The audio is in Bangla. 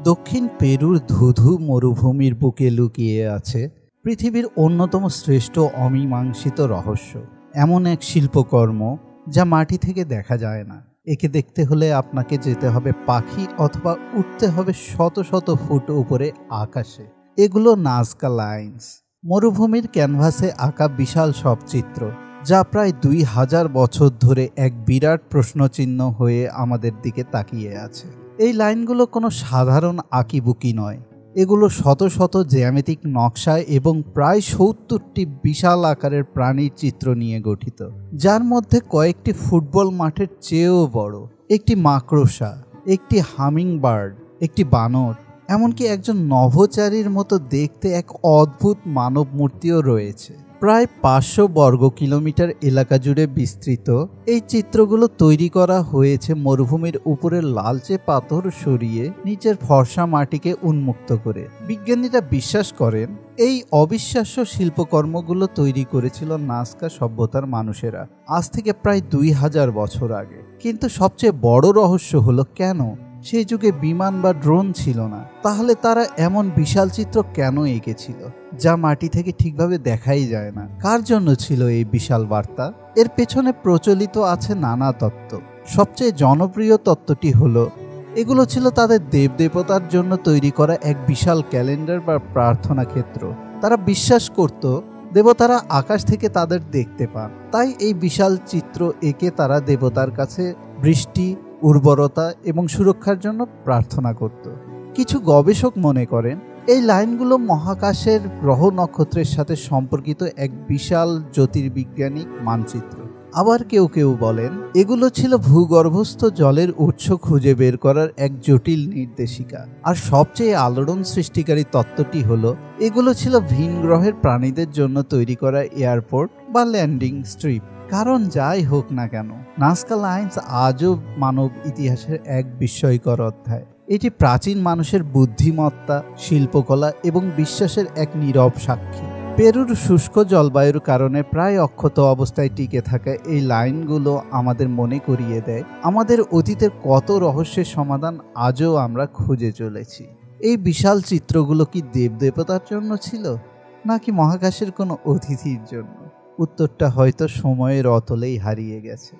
দক্ষিণ পেরুর ধুধু মরুভূমির বুকে লুকিয়ে আছে পৃথিবীর অন্যতম শ্রেষ্ঠ অমীমাংসিত রহস্য। এমন এক শিল্পকর্ম যা মাটি থেকে দেখা যায় না। একে দেখতে হলে আপনাকে যেতে হবে পাখি অথবা উঠতে হবে শত শত ফুট উপরে আকাশে। এগুলো নাজকা লাইন্স, মরুভূমির ক্যানভাসে আঁকা বিশাল সব চিত্র, যা প্রায় 2000 বছর ধরে এক বিরাট প্রশ্নচিহ্ন হয়ে আমাদের দিকে তাকিয়ে আছে। এই লাইনগুলো কোনো সাধারণ আঁকিবুকি নয়, এগুলো শত শত জ্যামিতিক নকশা এবং প্রায় 70টি বিশাল আকারের প্রাণীর চিত্র নিয়ে গঠিত, যার মধ্যে কয়েকটি ফুটবল মাঠের চেয়েও বড়, একটি মাকড়সা, একটি হামিং বার্ড, একটি বানর, এমনকি একজন নভোচারীর মতো দেখতে এক অদ্ভুত মানব মূর্তিও রয়েছে। প্রায় 500 বর্গ কিলোমিটার এলাকা জুড়ে বিস্তৃত এই চিত্রগুলো তৈরি করা হয়েছে মরুভূমির উপরের লালচে পাথর সরিয়ে নিচের ফর্সা মাটিকে উন্মুক্ত করে। বিজ্ঞানীরা বিশ্বাস করেন এই অবিশ্বাস্য শিল্পকর্মগুলো তৈরি করেছিল নাজকা সভ্যতার মানুষেরা আজ থেকে প্রায় 2000 বছর আগে। কিন্তু সবচেয়ে বড় রহস্য হলো কেন সেই যুগে বিমান বা ড্রোন ছিল না? তাহলে তারা এমন বিশাল চিত্র কেন এঁকেছিল যা মাটি থেকে ঠিকভাবে দেখাই যায় না? কার জন্য ছিল এই বিশাল বার্তা? এর পেছনে প্রচলিত আছে নানা তত্ত্ব। সবচেয়ে জনপ্রিয় তত্ত্বটি হলো এগুলো ছিল তাদের দেবদেবতার জন্য তৈরি করা এক বিশাল ক্যালেন্ডার বা প্রার্থনা ক্ষেত্র। তারা বিশ্বাস করত দেবতারা আকাশ থেকে তাদের দেখতে পান, তাই এই বিশাল চিত্র এঁকে তারা দেবতার কাছে বৃষ্টি, উর্বরতা এবং সুরক্ষার জন্য প্রার্থনা করত। কিছু গবেষক মনে করেন এই লাইনগুলো মহাকাশের গ্রহ নক্ষত্রের সাথে সম্পর্কিত এক বিশাল জ্যোতির্বিজ্ঞানিক মানচিত্র। আবার কেউ কেউ বলেন এগুলো ছিল ভূগর্ভস্থ জলের উৎস খুঁজে বের করার এক জটিল নির্দেশিকা। আর সবচেয়ে আলোড়ন সৃষ্টিকারী তত্ত্বটি হলো এগুলো ছিল ভিন গ্রহের প্রাণীদের জন্য তৈরি করা এয়ারপোর্ট বা ল্যান্ডিং স্ট্রিপ। কারণ যাই হোক না কেন, নাজকা লাইন্স আজও মানব ইতিহাসের এক বিস্ময়কর অধ্যায়। এটি প্রাচীন মানুষের বুদ্ধিমত্তা, শিল্পকলা এবং বিশ্বাসের এক নীরব সাক্ষী। পেরুর শুষ্ক জলবায়ুর কারণে প্রায় অক্ষত অবস্থায় টিকে থাকা এই লাইনগুলো আমাদের মনে করিয়ে দেয় আমাদের অতীতের কত রহস্যের সমাধান আজও আমরা খুঁজে চলেছি। এই বিশাল চিত্রগুলো কি দেবদেবতার জন্য ছিল, নাকি মহাকাশের কোনো অতিথির জন্য? উত্তরটা হয়তো সময়ের অতলেই হারিয়ে গেছে।